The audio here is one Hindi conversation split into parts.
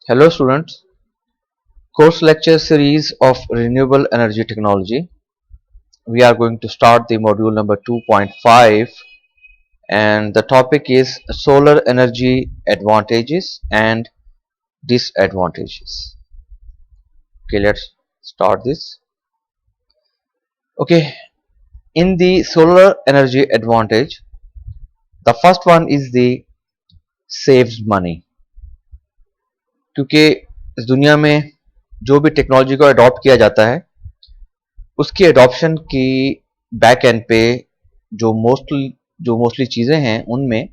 Hello students, course lecture series of renewable energy technology. We are going to start the module number 2.5 and the topic is solar energy advantages and disadvantages. Okay, let's start this. Okay, in the solar energy advantage, the first one is the saves money. क्योंकि इस दुनिया में जो भी टेक्नोलॉजी को अडॉप्ट किया जाता है उसकी एडॉप्शन की बैक एंड पे जो मोस्टली चीज़ें हैं उनमें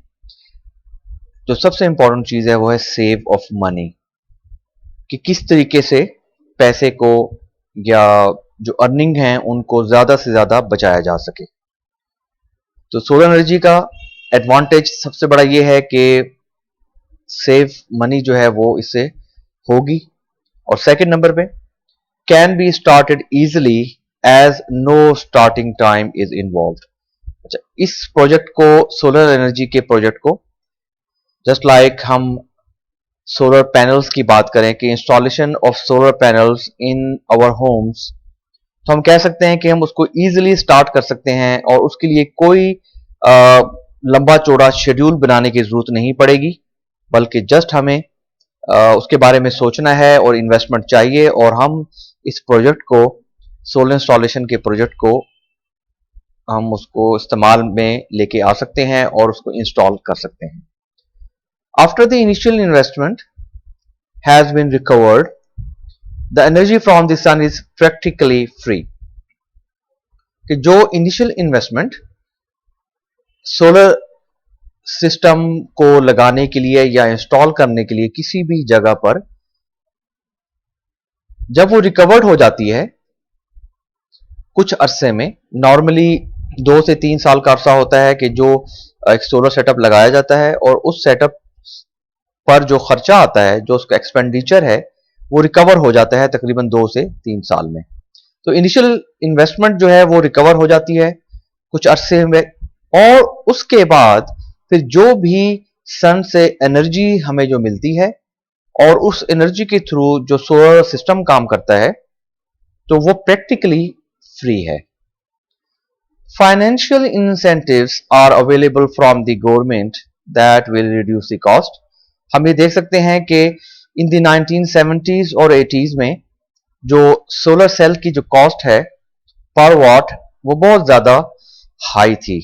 जो सबसे इम्पोर्टेंट चीज़ है वो है सेव ऑफ मनी कि किस तरीके से पैसे को या जो अर्निंग है उनको ज़्यादा से ज़्यादा बचाया जा सके। तो सोलर एनर्जी का एडवांटेज सबसे बड़ा ये है कि सेव मनी जो है वो इससे होगी। और सेकंड नंबर पे can be started easily as no starting time is involve. अच्छा, इस प्रोजेक्ट को सोलर एनर्जी के प्रोजेक्ट को जस्ट लाइक हम सोलर पैनल्स की बात करें कि installation of solar panels in our homes, तो हम कह सकते हैं कि हम उसको इजीली स्टार्ट कर सकते हैं और उसके लिए कोई लंबा चौड़ा शेड्यूल बनाने की जरूरत नहीं पड़ेगी, बल्कि जस्ट हमें उसके बारे में सोचना है और इन्वेस्टमेंट चाहिए और हम इस प्रोजेक्ट को सोलर इंस्टॉलेशन के प्रोजेक्ट को हम उसको इस्तेमाल में लेके आ सकते हैं और उसको इंस्टॉल कर सकते हैं। After the initial investment has been recovered, the energy from the sun is practically free. कि जो इनिशियल इन्वेस्टमेंट सोलर सिस्टम को लगाने के लिए या इंस्टॉल करने के लिए किसी भी जगह पर जब वो रिकवर्ड हो जाती है कुछ अरसे में, नॉर्मली 2 से 3 साल का अरसा होता है कि जो एक सोलर सेटअप लगाया जाता है और उस सेटअप पर जो खर्चा आता है, जो उसका एक्सपेंडिचर है, वो रिकवर हो जाता है तकरीबन 2 से 3 साल में। तो इनिशियल इन्वेस्टमेंट जो है वो रिकवर हो जाती है कुछ अरसे में और उसके बाद फिर जो भी सन से एनर्जी हमें जो मिलती है और उस एनर्जी के थ्रू जो सोलर सिस्टम काम करता है तो वो प्रैक्टिकली फ्री है। Financial incentives are available from the government that will reduce the cost. हम ये देख सकते हैं कि इन द 1970s और 80s में जो सोलर सेल की जो कॉस्ट है पर वॉट वो बहुत ज्यादा हाई थी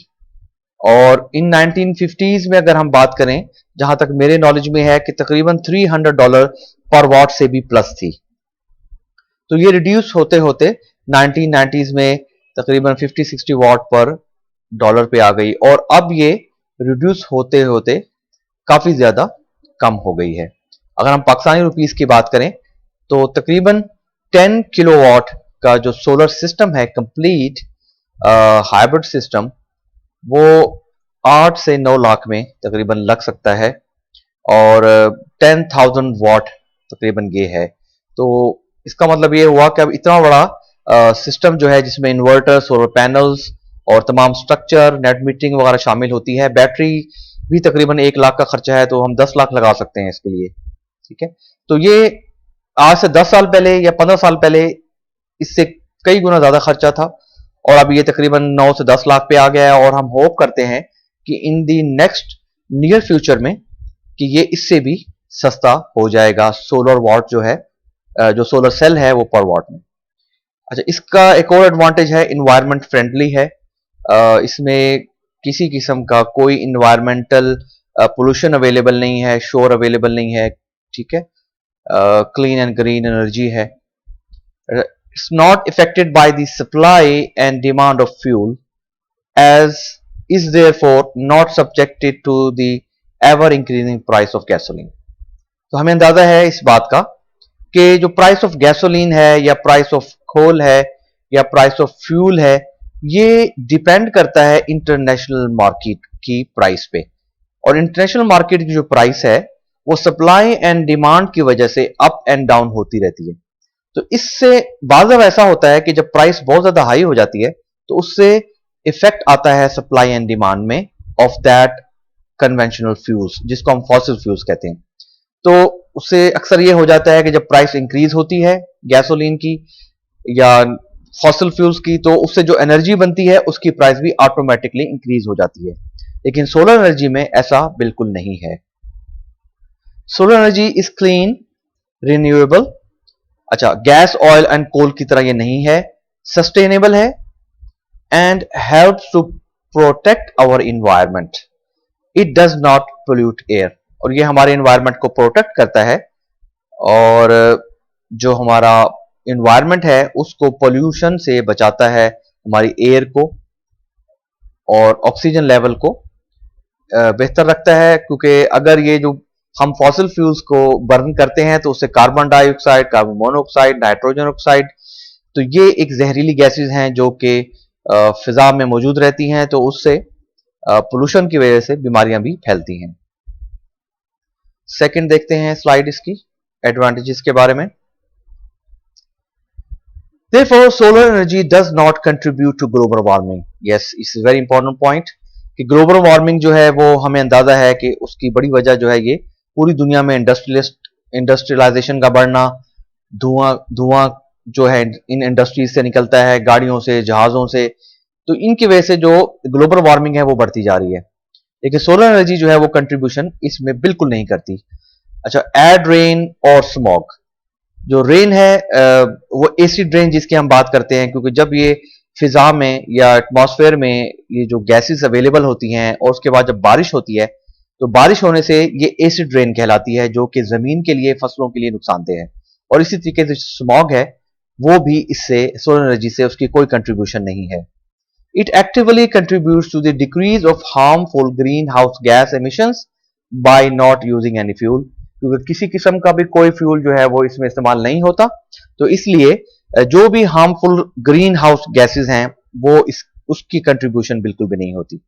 और इन 1950s में अगर हम बात करें, जहां तक मेरे नॉलेज में है कि तकरीबन $300 पर वॉट से भी प्लस थी। तो ये रिड्यूस होते होते 1990s में तकरीबन 50-60 वॉट पर डॉलर पे आ गई और अब ये रिड्यूस होते होते काफी ज्यादा कम हो गई है। अगर हम पाकिस्तानी रुपीस की बात करें तो तकरीबन 10 किलोवाट का जो सोलर सिस्टम है कंप्लीट हाइब्रिड सिस्टम, वो 8 से 9 लाख में तकरीबन लग सकता है और 10,000 वॉट तकरीबन ये है। तो इसका मतलब ये हुआ कि अब इतना बड़ा सिस्टम जो है जिसमें इन्वर्टर, सोलर पैनल्स और तमाम स्ट्रक्चर, नेट मीटरिंग वगैरह शामिल होती है, बैटरी भी तकरीबन 1 लाख का खर्चा है तो हम 10 लाख लगा सकते हैं इसके लिए। ठीक है, तो ये आज से 10 साल पहले या 15 साल पहले इससे कई गुना ज्यादा खर्चा था और अब ये तकरीबन 9 से 10 लाख पे आ गया है और हम होप करते हैं कि इन दी नेक्स्ट नियर फ्यूचर में कि ये इससे भी सस्ता हो जाएगा सोलर वॉट जो है, जो सोलर सेल है वो पर वॉट में। अच्छा, इसका एक और एडवांटेज है, इन्वायरमेंट फ्रेंडली है। इसमें किसी किस्म का कोई इन्वायरमेंटल पोल्यूशन अवेलेबल नहीं है, शोर अवेलेबल नहीं है। ठीक है, क्लीन एंड ग्रीन एनर्जी है। It's not affected by the supply and demand of fuel, as is therefore not subjected to the ever increasing price of gasoline. तो हमें अंदाजा है इस बात का कि जो प्राइस ऑफ गैसोलीन है या प्राइस ऑफ कोल है या प्राइस ऑफ फ्यूल है, ये डिपेंड करता है इंटरनेशनल मार्केट की प्राइस पे और इंटरनेशनल मार्केट की जो प्राइस है वो सप्लाई एंड डिमांड की वजह से अप एंड डाउन होती रहती है। तो इससे बाज़ ऐसा होता है कि जब प्राइस बहुत ज्यादा हाई हो जाती है तो उससे इफेक्ट आता है सप्लाई एंड डिमांड में ऑफ दैट कन्वेंशनल फ्यूल्स जिसको हम फॉसिल फ्यूल्स कहते हैं। तो उससे अक्सर ये हो जाता है कि जब प्राइस इंक्रीज होती है गैसोलीन की या फॉसिल फ्यूल्स की, तो उससे जो एनर्जी बनती है उसकी प्राइस भी ऑटोमेटिकली इंक्रीज हो जाती है। लेकिन सोलर एनर्जी में ऐसा बिल्कुल नहीं है। Solar energy is clean, renewable, अच्छा गैस ऑयल एंड कोल की तरह ये नहीं है, सस्टेनेबल है and helps to protect our environment. It does not pollute air, और ये हमारे इन्वायरमेंट को प्रोटेक्ट करता है और जो हमारा इन्वायरमेंट है उसको पोल्यूशन से बचाता है, हमारी एयर को और ऑक्सीजन लेवल को बेहतर रखता है। क्योंकि अगर ये जो हम फॉसिल फ्यूल्स को बर्न करते हैं तो उससे carbon dioxide, carbon monoxide, nitrogen oxide, तो ये एक जहरीली गैसेज हैं जो कि फिजा में मौजूद रहती हैं, तो उससे पोल्यूशन की वजह से बीमारियां भी फैलती हैं। सेकंड देखते हैं स्लाइड इसकी एडवांटेजेस के बारे में। Therefore, solar energy does not contribute to global warming. Yes, it's a very important point कि ग्लोबल वार्मिंग जो है वो हमें अंदाजा है कि उसकी बड़ी वजह जो है ये पूरी दुनिया में इंडस्ट्रियलाइजेशन का बढ़ना, धुआं धुआं जो है इन इंडस्ट्रीज से निकलता है, गाड़ियों से, जहाजों से, तो इनकी वजह से जो ग्लोबल वार्मिंग है वो बढ़ती जा रही है। लेकिन सोलर एनर्जी जो है वो कंट्रीब्यूशन इसमें बिल्कुल नहीं करती। अच्छा, एड रेन और स्मॉग, जो रेन है वो एसिड रेन जिसकी हम बात करते हैं, क्योंकि जब ये फिजा में या एटमॉस्फेयर में ये जो गैसेस अवेलेबल होती हैं और उसके बाद जब बारिश होती है तो बारिश होने से ये एसिड रेन कहलाती है, जो कि जमीन के लिए, फसलों के लिए नुकसानदेह है। और इसी तरीके से स्मॉग है वो भी इससे, सोलर एनर्जी से उसकी कोई कंट्रीब्यूशन नहीं है। It actively contributes to the decrease of harmful greenhouse gas emissions by not using any fuel, क्योंकि किसी किस्म का भी कोई फ्यूल जो है वो इसमें इस्तेमाल नहीं होता, तो इसलिए जो भी हार्मफुल ग्रीन हाउस गैसेस हैं वो उसकी कंट्रीब्यूशन बिल्कुल भी नहीं होती।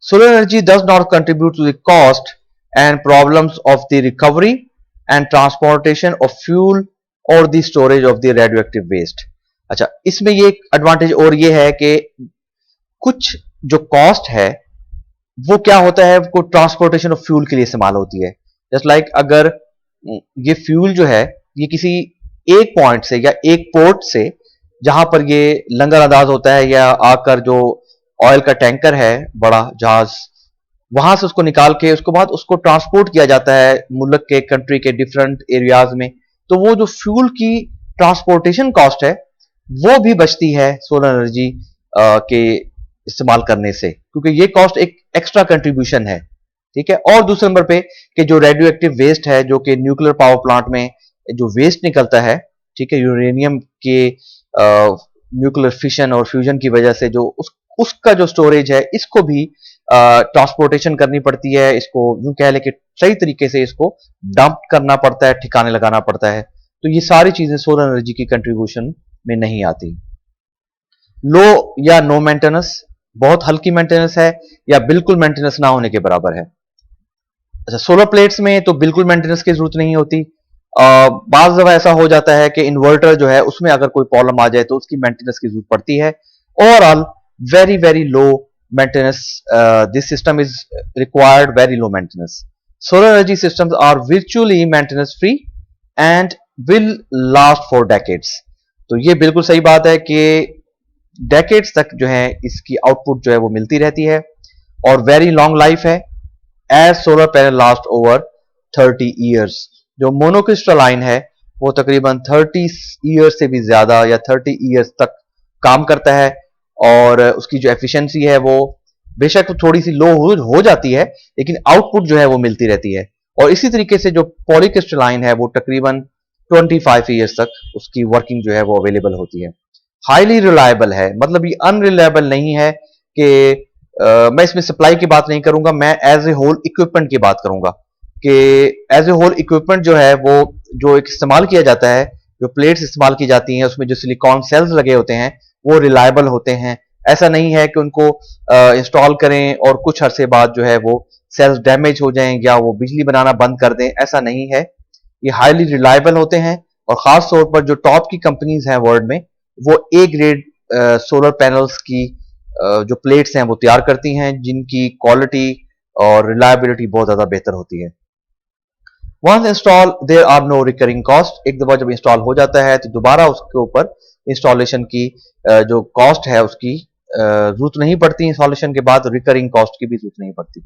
Solar energy does not contribute to the cost and problems of the recovery and transportation of fuel और the storage of the radioactive waste. अच्छा, इसमें ये एडवांटेज और ये है कि कुछ जो कॉस्ट है वो क्या होता है, वो ट्रांसपोर्टेशन ऑफ फ्यूल के लिए इस्तेमाल होती है। जस्ट लाइक अगर ये फ्यूल जो है ये किसी एक पॉइंट से या एक पोर्ट से, जहां पर ये लंगर अंदाज होता है, या आकर जो ऑयल का टैंकर है, बड़ा जहाज, वहां से उसको निकाल के उसके बाद उसको ट्रांसपोर्ट किया जाता है मुल्क के, कंट्री के डिफरेंट एरियाज में, तो वो जो फ्यूल की ट्रांसपोर्टेशन कॉस्ट है वो भी बचती है सोलर एनर्जी के इस्तेमाल करने से, क्योंकि ये कॉस्ट एक एक्स्ट्रा कंट्रीब्यूशन है। ठीक है। और दूसरे नंबर पे कि जो रेडियो एक्टिव वेस्ट है, जो कि न्यूक्लियर पावर प्लांट में जो वेस्ट निकलता है, ठीक है, यूरेनियम के न्यूक्लियर फिशन और फ्यूजन की वजह से जो उसका जो स्टोरेज है, इसको भी ट्रांसपोर्टेशन करनी पड़ती है, इसको यूं कह लें कि सही तरीके से इसको डंप करना पड़ता है, ठिकाने लगाना पड़ता है। तो ये सारी चीजें सोलर एनर्जी की कंट्रीब्यूशन में नहीं आती। लो या नो मेंटेनेंस, बहुत हल्की मेंटेनेंस है या बिल्कुल मेंटेनेंस ना होने के बराबर है। अच्छा, सोलर प्लेट्स में तो बिल्कुल मेंटेनेंस की जरूरत नहीं होती। बाज़ दफा ऐसा हो जाता है कि इन्वर्टर जो है उसमें अगर कोई प्रॉब्लम आ जाए तो उसकी मेंटेनेंस की जरूरत पड़ती है। Overall very very low maintenance, this system is required very low maintenance. Solar energy systems are virtually maintenance free and will last for decades. तो ये बिल्कुल सही बात है कि डेकेड्स तक जो है इसकी आउटपुट जो है वो मिलती रहती है और वेरी लॉन्ग लाइफ है, as solar panel last over 30 years. जो मोनोक्रिस्टलाइन है वो तकरीबन 30 ईयर्स से भी ज्यादा या 30 ईयर्स तक काम करता है, और उसकी जो एफिशिएंसी है वो बेशक थोड़ी सी लो हो जाती है, लेकिन आउटपुट जो है वो मिलती रहती है। और इसी तरीके से जो पॉलीक्रिस्टलाइन है वो तकरीबन 25 ईयर्स तक उसकी वर्किंग जो है वो अवेलेबल होती है। हाईली रिलायबल है, मतलब ये अनरिलायबल नहीं है कि मैं इसमें सप्लाई की बात नहीं करूंगा, मैं एज ए होल इक्विपमेंट की बात करूंगा कि एज ए होल इक्विपमेंट जो है वो जो एक इस्तेमाल किया जाता है, जो प्लेट्स इस्तेमाल की जाती हैं उसमें जो सिलिकॉन सेल्स लगे होते हैं वो रिलायबल होते हैं। ऐसा नहीं है कि उनको इंस्टॉल करें और कुछ अरसे बाद जो है वो सेल्स डैमेज हो जाएं या वो बिजली बनाना बंद कर दें, ऐसा नहीं है। ये हाईली रिलायबल होते हैं, और खास तौर पर जो टॉप की कंपनीज हैं वर्ल्ड में वो ए ग्रेड सोलर पैनल्स की जो प्लेट्स हैं वो तैयार करती हैं, जिनकी क्वालिटी और रिलायबिलिटी बहुत ज्यादा बेहतर होती है। Once install there are no recurring cost. एक दफा जब इंस्टॉल हो जाता है तो दोबारा उसके ऊपर इंस्टॉलेशन की जो कॉस्ट है उसकी जरूरत नहीं पड़ती। इंस्टॉलेशन के बाद रिकरिंग कॉस्ट की भी जरूरत नहीं पड़ती।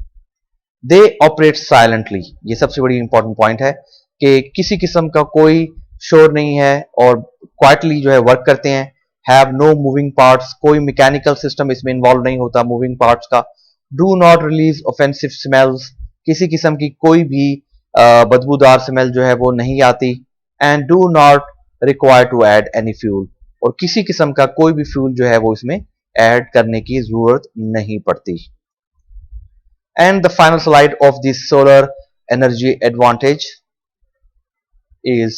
दे ऑपरेट साइलेंटली, ये सबसे बड़ी इंपॉर्टेंट पॉइंट है कि किसी किस्म का कोई शोर नहीं है और क्वाइटली जो है वर्क करते हैं। हैव नो मूविंग पार्ट्स, कोई मैकेनिकल सिस्टम इसमें इन्वॉल्व नहीं होता मूविंग पार्ट्स का। Do not release offensive smells, किसी किस्म की कोई भी बदबूदार स्मेल जो है वो नहीं आती। And do not require to add any fuel, और किसी किस्म का कोई भी फ्यूल जो है वो इसमें ऐड करने की जरूरत नहीं पड़ती। And the final slide of this solar energy advantage is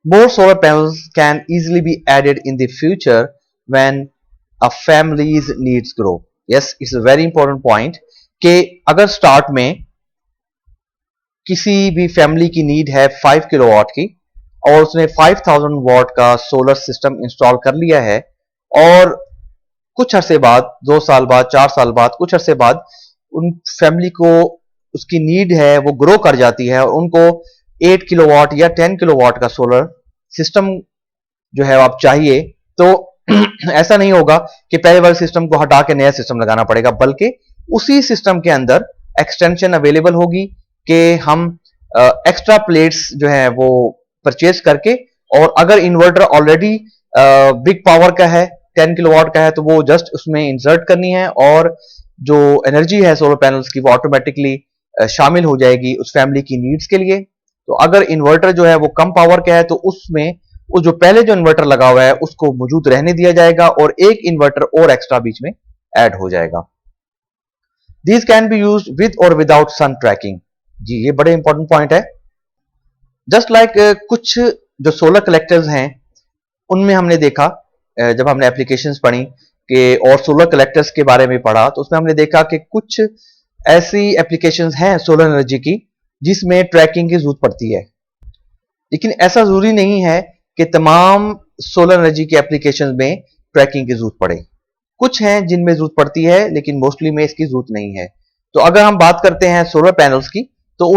more solar panels can easily be added in the future when a family's needs grow. Yes, it's a very important point कि अगर स्टार्ट में किसी भी फैमिली की नीड है 5 किलोवाट की और उसने 5000 वाट का सोलर सिस्टम इंस्टॉल कर लिया है, और कुछ अरसे बाद 2 साल बाद 4 साल बाद कुछ अरसे बाद उन फैमिली को उसकी नीड है वो ग्रो कर जाती है और उनको 8 किलोवाट या 10 किलोवाट का सोलर सिस्टम जो है आप चाहिए, तो ऐसा नहीं होगा कि पहले वाले सिस्टम को हटा के नया सिस्टम लगाना पड़ेगा, बल्कि उसी सिस्टम के अंदर एक्सटेंशन अवेलेबल होगी कि हम एक्स्ट्रा प्लेट्स जो है वो परचेज करके, और अगर इन्वर्टर ऑलरेडी बिग पावर का है 10 किलोवाट का है तो वो जस्ट उसमें इंसर्ट करनी है और जो एनर्जी है सोलर पैनल्स की वो ऑटोमेटिकली शामिल हो जाएगी उस फैमिली की नीड्स के लिए। तो अगर इन्वर्टर जो है वो कम पावर का है तो उसमें वो जो पहले जो इन्वर्टर लगा हुआ है उसको मौजूद रहने दिया जाएगा और एक इन्वर्टर और एक्स्ट्रा बीच में ऐड हो जाएगा। These can be used with or without sun tracking। जी ये बड़े इंपॉर्टेंट पॉइंट है। जस्ट लाइक कुछ जो सोलर कलेक्टर्स हैं उनमें हमने देखा जब हमने एप्लीकेशंस पढ़ी कि और सोलर कलेक्टर्स के बारे में पढ़ा तो उसमें हमने देखा कि कुछ ऐसी एप्लीकेशंस हैं सोलर एनर्जी की जिसमें ट्रैकिंग की जरूरत पड़ती है, लेकिन ऐसा जरूरी नहीं है कि तमाम सोलर एनर्जी की एप्लीकेशंस में ट्रैकिंग की जरूरत पड़े। कुछ हैं जिनमें जरूरत पड़ती है लेकिन मोस्टली में इसकी जरूरत नहीं है। तो अगर हम बात करते हैं सोलर पैनल्स की तो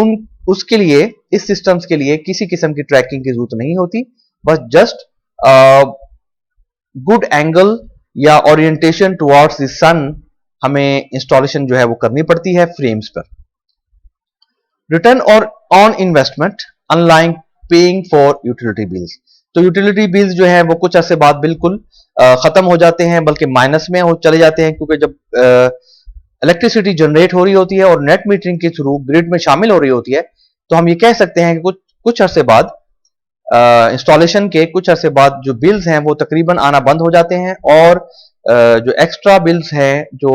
उसके लिए इस सिस्टम्स के लिए किसी किस्म की ट्रैकिंग की जरूरत नहीं होती, बस जस्ट गुड एंगल या ओरिएंटेशन टुवर्ड्स द सन हमें इंस्टॉलेशन जो है वो करनी पड़ती है फ्रेम्स पर। रिटर्न और on investment unlike paying for utility bills, तो यूटिलिटी बिल्स जो है वो कुछ अर्से बाद बिल्कुल खत्म हो जाते हैं, बल्कि माइनस में हो चले जाते हैं, क्योंकि जब इलेक्ट्रिसिटी जनरेट हो रही होती है और नेट मीटरिंग के थ्रू ग्रिड में शामिल हो रही होती है तो हम ये कह सकते हैं कि कुछ अरसे बाद इंस्टॉलेशन के कुछ अरसे बाद जो बिल्स हैं वो तकरीबन आना बंद हो जाते हैं और जो एक्स्ट्रा बिल्स हैं जो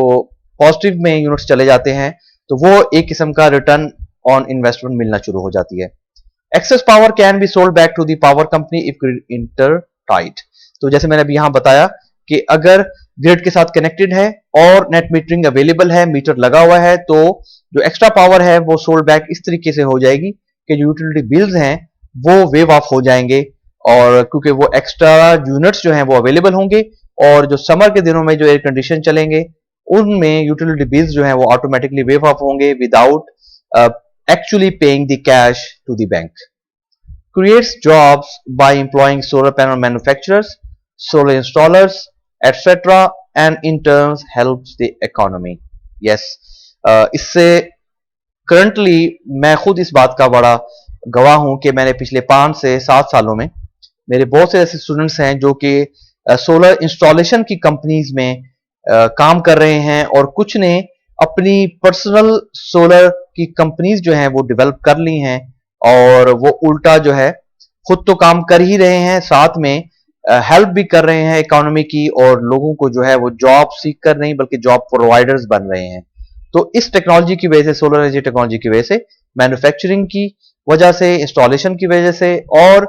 पॉजिटिव में यूनिट्स चले जाते हैं तो वो एक किस्म का रिटर्न ऑन इन्वेस्टमेंट मिलना शुरू हो जाती है। Excess power can be sold back to the power company if grid intertied. तो जैसे मैंने अभी यहां बताया कि अगर ग्रिड के साथ कनेक्टेड है और नेट मीटरिंग अवेलेबल है, मीटर लगा हुआ है, तो जो एक्स्ट्रा पावर है वो सोल्ड बैक इस तरीके से हो जाएगी कि जो यूटिलिटी बिल्स हैं वो वेव ऑफ हो जाएंगे, और क्योंकि वो एक्स्ट्रा यूनिट्स जो हैं वो अवेलेबल होंगे और जो समर के दिनों में जो एयर कंडीशन चलेंगे उनमें यूटिलिटी बिल्स जो हैं वो ऑटोमेटिकली वेव ऑफ होंगे without actually paying the cash to the bank. Creates jobs by employing solar panel manufacturers, solar installers, etc. and in turn helps the economy. Yes, इससे currently मैं खुद इस बात का बड़ा गवाह हूं कि मैंने पिछले 5 से 7 सालों में मेरे बहुत से ऐसे स्टूडेंट्स हैं जो कि सोलर इंस्टॉलेशन की कंपनीज में काम कर रहे हैं और कुछ ने अपनी पर्सनल सोलर की कंपनीज जो हैं वो डेवलप कर ली हैं और वो उल्टा जो है खुद तो काम कर ही रहे हैं, साथ में हेल्प भी कर रहे हैं इकोनॉमी की, और लोगों को जो है वो जॉब सीख कर नहीं बल्कि जॉब प्रोवाइडर्स बन रहे हैं। तो इस टेक्नोलॉजी की वजह से, सोलर एनर्जी टेक्नोलॉजी की वजह से, मैन्युफैक्चरिंग की वजह से, इंस्टॉलेशन की वजह से और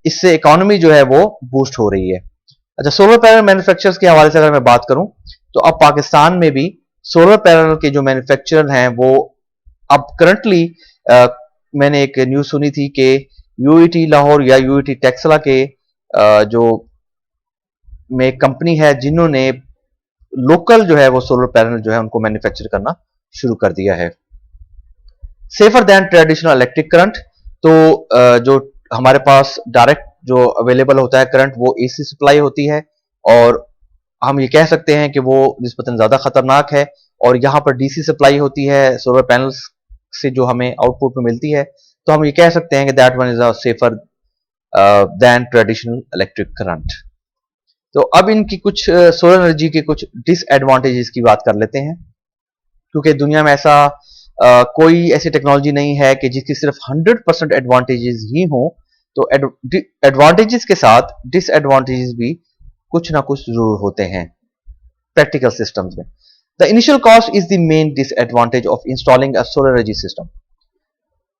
इससे इकोनॉमी जो है वो बूस्ट हो रही है। अच्छा, सोलर पैनल मैन्युफैक्चरर्स के हवाले से अगर मैं बात करूं तो अब पाकिस्तान में भी सोलर पैनल के जो मैन्युफैक्चरर हैं वो अब करंटली मैंने एक न्यूज सुनी थी कि यूईटी लाहौर या यूईटी टेक्सला के जो में कंपनी है जिन्होंने लोकल जो है वो सोलर पैनल जो है उनको मैन्युफैक्चर करना शुरू कर दिया है। Safer than traditional electric current. तो जो हमारे पास डायरेक्ट जो अवेलेबल होता है करंट वो एसी सप्लाई होती है, और हम ये कह सकते हैं कि वो निस्बतन ज्यादा खतरनाक है। और यहाँ पर डीसी सप्लाई होती है सोलर पैनल्स से जो हमें आउटपुट में मिलती है, तो हम ये कह सकते हैं कि that one is a safer than traditional electric current. तो अब इनकी कुछ सोलर एनर्जी के कुछ डिसएडवांटेजेस की बात कर लेते हैं, क्योंकि दुनिया में ऐसा कोई ऐसी टेक्नोलॉजी नहीं है कि जिसकी सिर्फ 100% एडवांटेजेस ही हो। तो एडवांटेजेस के साथ डिसएडवांटेजेस भी कुछ ना कुछ जरूर होते हैं प्रैक्टिकल सिस्टम्स में। The initial cost is the main disadvantage of installing a solar energy system.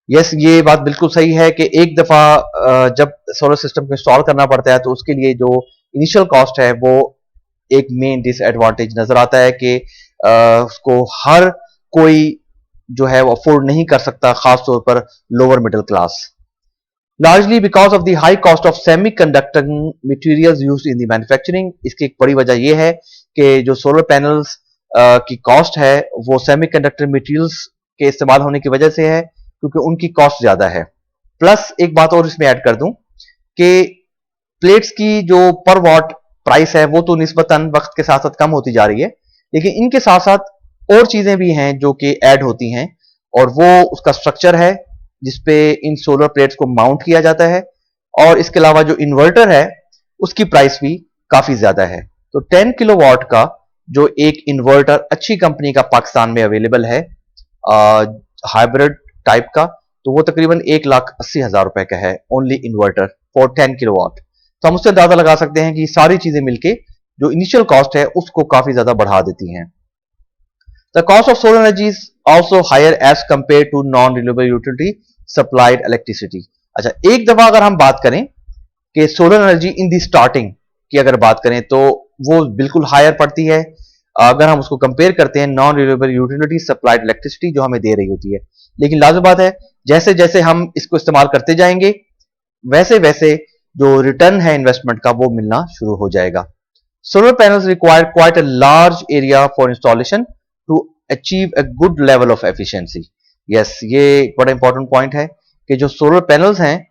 Yes, ये बात बिल्कुल सही है कि एक दफा जब सोलर सिस्टम को इंस्टॉल करना पड़ता है तो उसके लिए जो इनिशियल कॉस्ट है वो एक मेन डिसएडवांटेज नजर आता है कि उसको हर कोई जो है वो अफोर्ड नहीं कर सकता, खास तौर पर lower middle class. Largely because of the high cost of semi conductor materials used in the manufacturing. इसकी एक बड़ी वजह यह है कि जो सोलर पैनल्स की कॉस्ट है वो सेमी कंडक्टर मटीरियल्स के इस्तेमाल होने की वजह से है, क्योंकि उनकी कॉस्ट ज्यादा है। प्लस एक बात और इसमें ऐड कर दूं कि प्लेट्स की जो पर वॉट प्राइस है वो तो निस्बतन वक्त के साथ साथ कम होती जा रही है, लेकिन इनके साथ साथ और चीजें भी हैं जो कि ऐड होती हैं, और वो उसका स्ट्रक्चर है जिसपे इन सोलर प्लेट्स को माउंट किया जाता है। और इसके अलावा जो इन्वर्टर है उसकी प्राइस भी काफी ज्यादा है। तो 10 किलोवाट का जो एक इन्वर्टर अच्छी कंपनी का पाकिस्तान में अवेलेबल है हाइब्रिड टाइप का, तो वो तकरीबन 1,80,000 रुपए का है ओनली इन्वर्टर फॉर 10 किलोवाट। तो हम उससे अंदाजा लगा सकते हैं कि सारी चीजें मिलके जो इनिशियल कॉस्ट है उसको काफी ज्यादा बढ़ा देती हैं। The cost of solar energy is also higher as compare to non renewable utility supplied electricity. अच्छा, एक दफा अगर हम बात करें कि solar energy in the starting की अगर बात करें तो वो बिल्कुल हायर पड़ती है अगर हम उसको कंपेयर करते हैं non renewable utility supplied electricity जो हमें दे रही होती है। लेकिन लाजमी बात है जैसे जैसे हम इसको इस्तेमाल करते जाएंगे वैसे वैसे जो रिटर्न है इन्वेस्टमेंट का वो मिलना शुरू हो जाएगा। Solar panels require quite a large area for installation to achieve a good level of efficiency. Yes, ये एक बड़ा इंपॉर्टेंट पॉइंट है कि जो सोलर पैनल्स हैं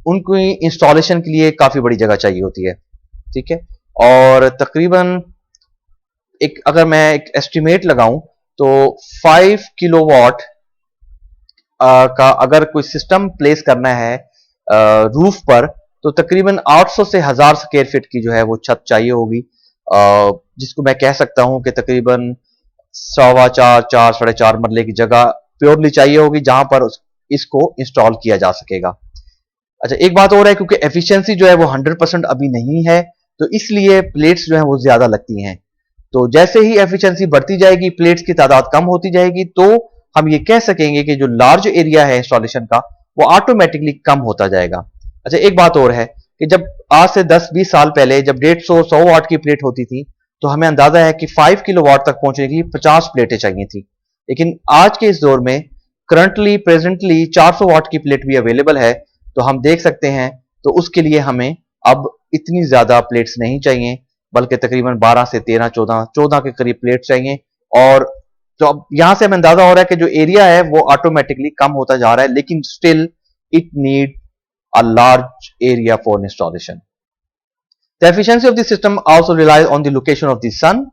उनकी इंस्टॉलेशन के लिए काफी बड़ी जगह चाहिए होती है, ठीक है। और तकरीबन एक अगर मैं एक एस्टिमेट लगाऊं तो 5 किलोवाट का अगर कोई सिस्टम प्लेस करना है रूफ पर, तो तकरीबन 800 से 1000 स्क्वायर फीट की जो है वो छत चाहिए होगी, जिसको मैं कह सकता हूं कि तकरीबन 4.25 4.5 मरले की जगह प्योरली चाहिए होगी जहां पर इसको इंस्टॉल किया जा सकेगा। अच्छा, एक बात और है, क्योंकि एफिशिएंसी जो है वो 100% अभी नहीं है, तो इसलिए प्लेट्स जो है वो ज्यादा लगती हैं। तो जैसे ही एफिशिएंसी बढ़ती जाएगी, प्लेट्स की तादाद कम होती जाएगी, तो हम ये कह सकेंगे कि जो लार्ज एरिया है इंस्टॉलेशन का वो ऑटोमेटिकली कम होता जाएगा। अच्छा, एक बात और है कि जब आज से 10-20 साल पहले जब 150-100 वाट की प्लेट होती थी तो हमें अंदाजा है कि 5 किलो वाट तक पहुंचने के लिए 50 प्लेटें चाहिए थी। लेकिन आज के इस दौर में करंटली प्रेजेंटली 400 वाट की प्लेट भी अवेलेबल है, तो हम देख सकते हैं तो उसके लिए हमें अब इतनी ज्यादा प्लेट्स नहीं चाहिए, बल्कि तकरीबन 12 से 13 14 के करीब प्लेट चाहिए। और तो अब यहां से हमें अंदाजा हो रहा है कि जो एरिया है वो ऑटोमेटिकली कम होता जा रहा है, लेकिन still it need a large area for installation. The efficiency of the system also relies on the location of the sun.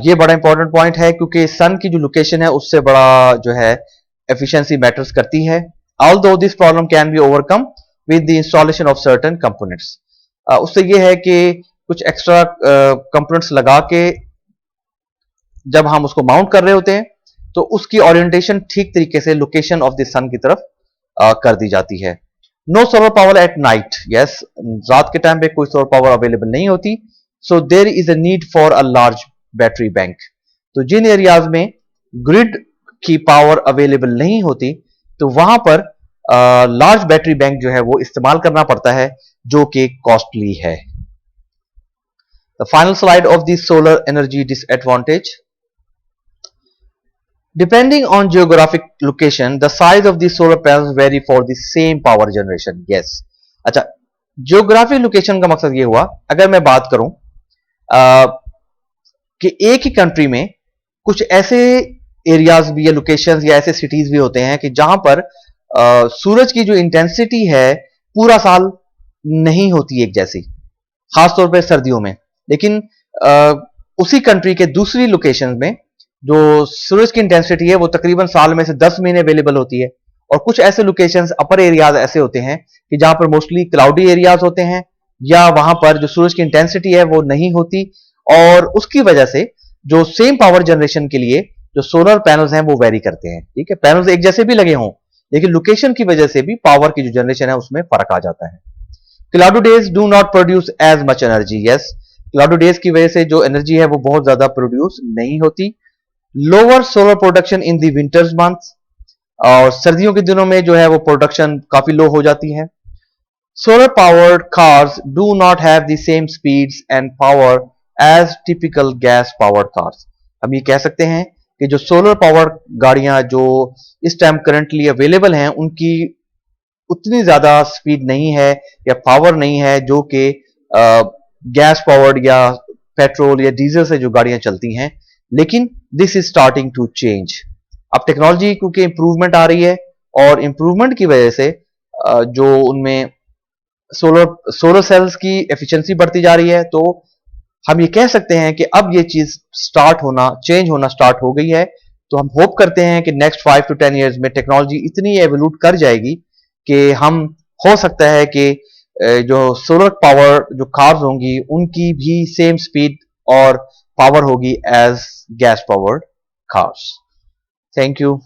ये बड़ा इंपॉर्टेंट पॉइंट है, क्योंकि सन की जो लोकेशन है उससे बड़ा जो है एफिशिएंसी मैटर्स करती है। Although this problem can be overcome with the installation of certain components. उससे ये है कि कुछ एक्स्ट्रा कंपोनेंट्स लगा के जब हम उसको माउंट कर रहे होते हैं तो उसकी ओरिएंटेशन ठीक तरीके से लोकेशन ऑफ द सन की तरफ कर दी जाती है। No solar power at night. Yes, रात के टाइम पे कोई सोलर पावर अवेलेबल नहीं होती, so there is a need for a large battery bank. तो जिन एरियाज में ग्रिड की पावर अवेलेबल नहीं होती तो वहां पर लार्ज बैटरी बैंक जो है वो इस्तेमाल करना पड़ता है, जो कि कॉस्टली है। The final slide of the solar energy disadvantage. Depending on geographic location, the size of the solar panels vary for the same power generation. Yes. अच्छा, geographic location का मकसद ये हुआ, अगर मैं बात करूं कि एक ही कंट्री में कुछ ऐसे एरियाज भी या लोकेशंस या ऐसे सिटीज भी होते हैं कि जहां पर सूरज की जो इंटेंसिटी है पूरा साल नहीं होती एक जैसी, खासतौर पे सर्दियों में। लेकिन अ, उसी कंट्री के दूसरी लोकेशन में जो सूरज की इंटेंसिटी है वो तकरीबन साल में से 10 महीने अवेलेबल होती है। और कुछ ऐसे लोकेशंस अपर एरियाज ऐसे होते हैं कि जहां पर मोस्टली क्लाउडी एरियाज होते हैं या वहां पर जो सूरज की इंटेंसिटी है वो नहीं होती, और उसकी वजह से जो सेम पावर जनरेशन के लिए जो सोलर पैनल्स हैं वो वेरी करते हैं। ठीक है, पैनल्स एक जैसे भी लगे हों लेकिन लोकेशन की वजह से भी पावर की जो जनरेशन है उसमें फर्क आ जाता है। Cloudy days do not produce as much energy. Yes, cloudy days की वजह से जो एनर्जी है वो बहुत ज्यादा प्रोड्यूस नहीं होती। Lower solar production in the winters months, और सर्दियों के दिनों में जो है वो प्रोडक्शन काफी लो हो जाती है। Solar powered cars do not have the same speeds and power as typical gas powered cars. हम ये कह सकते हैं कि जो सोलर पावर्ड गाड़ियां जो इस टाइम करंटली अवेलेबल हैं उनकी उतनी ज्यादा स्पीड नहीं है या पावर नहीं है जो कि गैस पावर्ड या पेट्रोल या डीजल से जो गाड़ियां चलती हैं। लेकिन this is starting to change. अब टेक्नोलॉजी क्योंकि इंप्रूवमेंट आ रही है और इंप्रूवमेंट की वजह से जो उनमें सोलर सोलर सेल्स की एफिशिएंसी बढ़ती जा रही है, तो हम ये कह सकते हैं कि अब ये चीज स्टार्ट होना चेंज होना स्टार्ट हो गई है। तो हम होप करते हैं कि नेक्स्ट 5 to 10 years में टेक्नोलॉजी इतनी एवोल्यूट कर जाएगी कि हम हो सकता है कि जो सोलर पावर जो कार्स होंगी उनकी भी सेम स्पीड और पावर होगी as gas powered cars. Thank you.